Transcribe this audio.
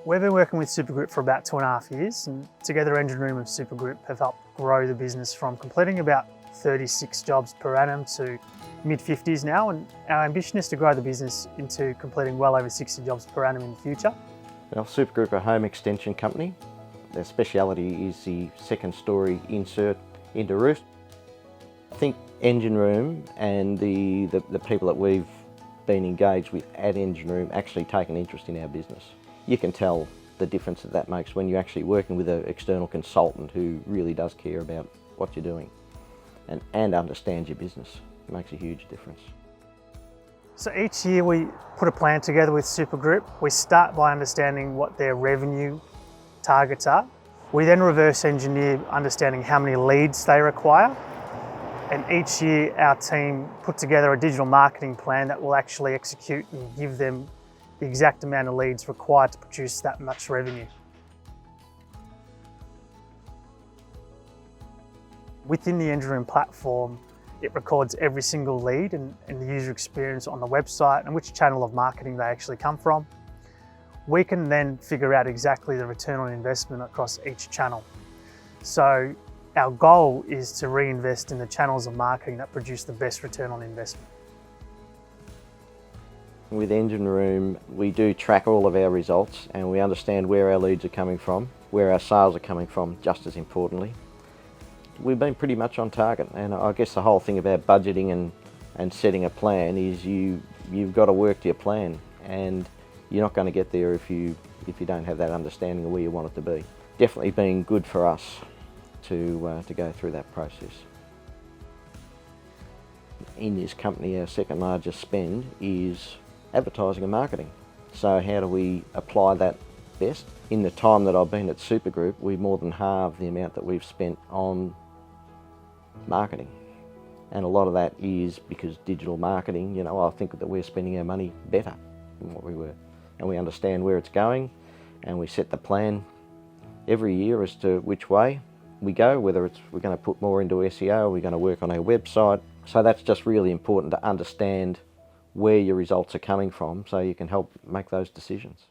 We've been working with Supa Group for about 2.5 years, and together EngineRoom and Supa Group have helped grow the business from completing about 36 jobs per annum to mid-50s now, and our ambition is to grow the business into completing well over 60 jobs per annum in the future. Well, Supa Group are a home extension company. Their speciality is the second story insert into roof. I think EngineRoom and the people that we've been engaged with at EngineRoom actually take an interest in our business. You can tell the difference that makes when you're actually working with an external consultant who really does care about what you're doing and understands your business. It makes a huge difference. So each year we put a plan together with Supa Group. We start by understanding what their revenue targets are. We then reverse engineer understanding how many leads they require. And each year our team put together a digital marketing plan that will actually execute and give them the exact amount of leads required to produce that much revenue. Within the EngineRoom platform, it records every single lead and the user experience on the website and which channel of marketing they actually come from. We can then figure out exactly the return on investment across each channel. So our goal is to reinvest in the channels of marketing that produce the best return on investment. With EngineRoom, we do track all of our results and we understand where our leads are coming from, where our sales are coming from, just as importantly. We've been pretty much on target, and I guess the whole thing about budgeting and setting a plan is you've got to work to your plan, and you're not going to get there if you don't have that understanding of where you want it to be. Definitely been good for us to go through that process. In this company, our second largest spend is advertising and marketing. So how do we apply that best? In the time that I've been at Supa Group, we more than halved the amount that we've spent on marketing. And a lot of that is because digital marketing, I think that we're spending our money better than what we were. And we understand where it's going, and we set the plan every year as to which way we go, whether we're going to put more into SEO, we're going to work on our website. So that's just really important to understand where your results are coming from so you can help make those decisions.